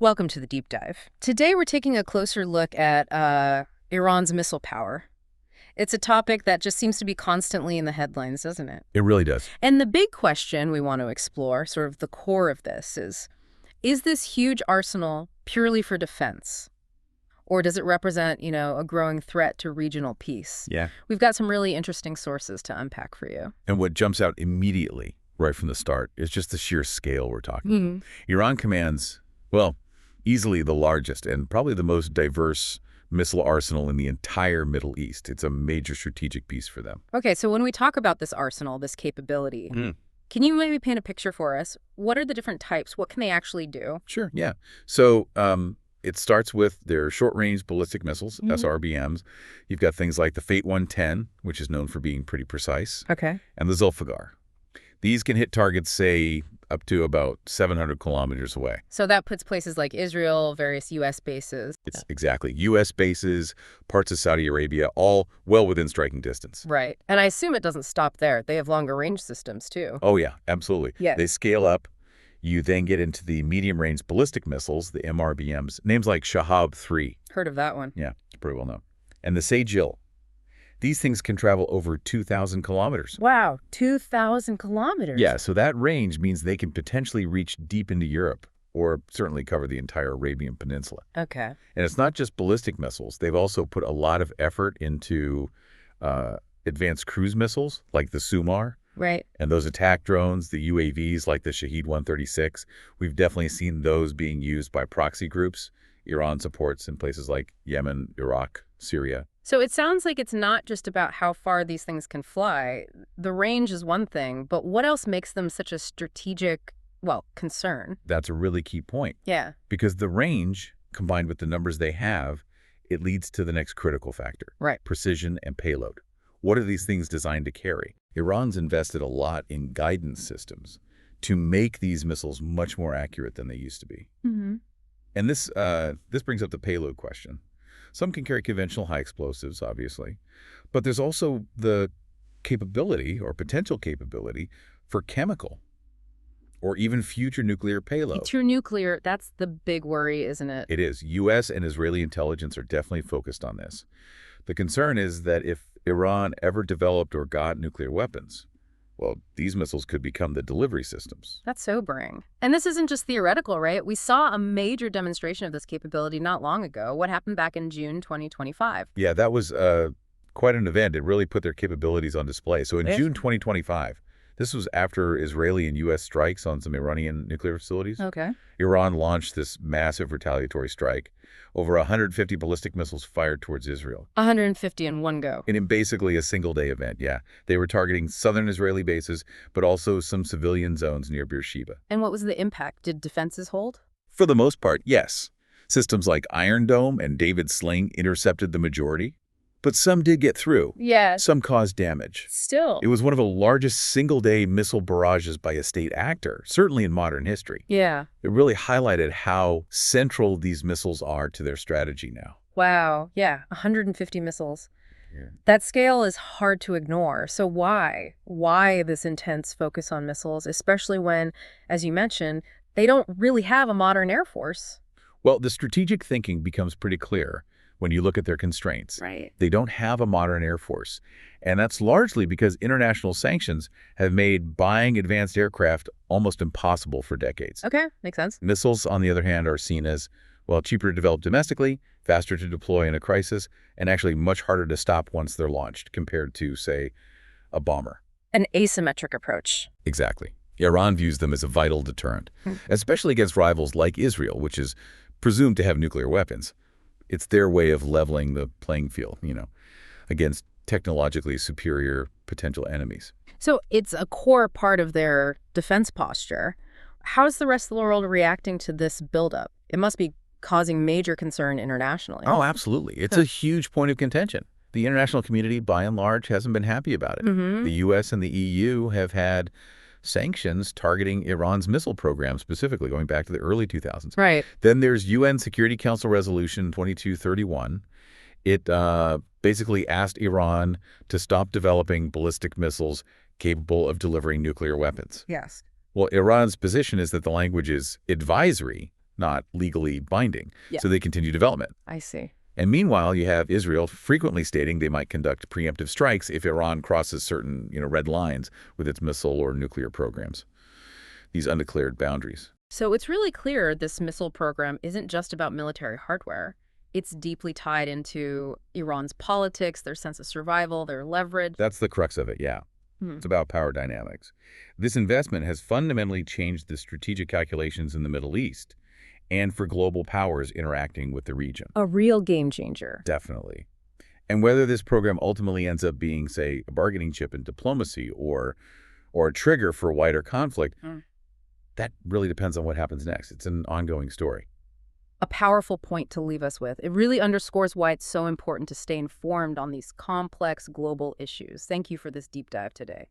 Welcome to the deep dive. Today we're taking a closer look at Iran's missile power. It's a topic that just seems to be constantly in the headlines, doesn't it? It really does. And the big question we want to explore, sort of the core of this, is this huge arsenal purely for defense? Or does it represent, a growing threat to regional peace? Yeah. We've got some really interesting sources to unpack for you. And what jumps out immediately, right from the start, is just the sheer scale we're talking about. Iran commands, well, easily the largest and probably the most diverse missile arsenal in the entire Middle East. It's a major strategic piece for them. Okay, so when we talk about this arsenal, this capability, can you maybe paint a picture for us? What are the different types? What can they actually do? Sure, yeah. So it starts with their short-range ballistic missiles, SRBMs. You've got things like the Fate 110, which is known for being pretty precise, Okay. and the Zulfiqar. These can hit targets, say, up to about 700 kilometers away. So that puts places like Israel, various U.S. bases. It's exactly. U.S. bases, parts of Saudi Arabia, all well within striking distance. Right. And I assume it doesn't stop there. They have longer range systems, too. Oh, yeah, absolutely. Yes. They scale up. You then get into the medium-range ballistic missiles, the MRBMs, names like Shahab-3. Heard of that one. Yeah, it's pretty well known. And the Sejil. These things can travel over 2,000 kilometers. Wow, 2,000 kilometers. Yeah, so that range means they can potentially reach deep into Europe, or certainly cover the entire Arabian Peninsula. Okay. And it's not just ballistic missiles. They've also put a lot of effort into advanced cruise missiles, like the Sumar, Right. and those attack drones, the UAVs, like the Shahed 136. We've definitely seen those being used by proxy groups Iran supports in places like Yemen, Iraq, Syria. So it sounds like it's not just about how far these things can fly. The range is one thing, but what else makes them such a strategic, concern? That's a really key point. Yeah. Because the range, combined with the numbers they have, it leads to the next critical factor. Right. Precision and payload. What are these things designed to carry? Iran's invested a lot in guidance systems to make these missiles much more accurate than they used to be. And this brings up the payload question. Some can carry conventional high explosives, obviously, but there's also the capability or potential capability for chemical or even future nuclear payload. Future nuclear, that's the big worry, isn't it? It is. U.S. and Israeli intelligence are definitely focused on this. The concern is that if Iran ever developed or got nuclear weapons, well, these missiles could become the delivery systems. That's sobering. And this isn't just theoretical, right? We saw a major demonstration of this capability not long ago. What happened back in June 2025? Yeah, that was quite an event. It really put their capabilities on display. So in June 2025, this was after Israeli and U.S. strikes on some Iranian nuclear facilities. Okay. Iran launched this massive retaliatory strike. Over 150 ballistic missiles fired towards Israel. 150 in one go. And in basically a single-day event, yeah. They were targeting southern Israeli bases, but also some civilian zones near Beersheba. And what was the impact? Did defenses hold? For the most part, yes. Systems like Iron Dome and David Sling intercepted the majority, but some did get through. Yes. Some caused damage. Still. It was one of the largest single-day missile barrages by a state actor, certainly in modern history. Yeah. It really highlighted how central these missiles are to their strategy now. Wow. Yeah. 150 missiles. Yeah. That scale is hard to ignore. So why? Why this intense focus on missiles, especially when, as you mentioned, they don't really have a modern air force? Well, the strategic thinking becomes pretty clear when you look at their constraints. Right. They don't have a modern air force. And that's largely because international sanctions have made buying advanced aircraft almost impossible for decades. Okay. Makes sense. Missiles, on the other hand, are seen as, well, cheaper to develop domestically, faster to deploy in a crisis, and actually much harder to stop once they're launched compared to, say, a bomber. An asymmetric approach. Exactly. Iran views them as a vital deterrent, especially against rivals like Israel, which is presumed to have nuclear weapons. It's their way of leveling the playing field, against technologically superior potential enemies. So it's a core part of their defense posture. How's the rest of the world reacting to this buildup? It must be causing major concern internationally. Oh, absolutely. It's a huge point of contention. The international community, by and large, hasn't been happy about it. The U.S. and the EU have had sanctions targeting Iran's missile program, specifically going back to the early 2000s. Right. Then there's UN Security Council Resolution 2231. It basically asked Iran to stop developing ballistic missiles capable of delivering nuclear weapons. Yes. Well, Iran's position is that the language is advisory, not legally binding. Yeah. So they continue development. I see. And meanwhile, you have Israel frequently stating they might conduct preemptive strikes if Iran crosses certain, red lines with its missile or nuclear programs, these undeclared boundaries. So it's really clear this missile program isn't just about military hardware. It's deeply tied into Iran's politics, their sense of survival, their leverage. That's the crux of it, yeah. Hmm. It's about power dynamics. This investment has fundamentally changed the strategic calculations in the Middle East and for global powers interacting with the region. A real game changer. Definitely. And whether this program ultimately ends up being, say, a bargaining chip in diplomacy or a trigger for wider conflict, that really depends on what happens next. It's an ongoing story. A powerful point to leave us with. It really underscores why it's so important to stay informed on these complex global issues. Thank you for this deep dive today.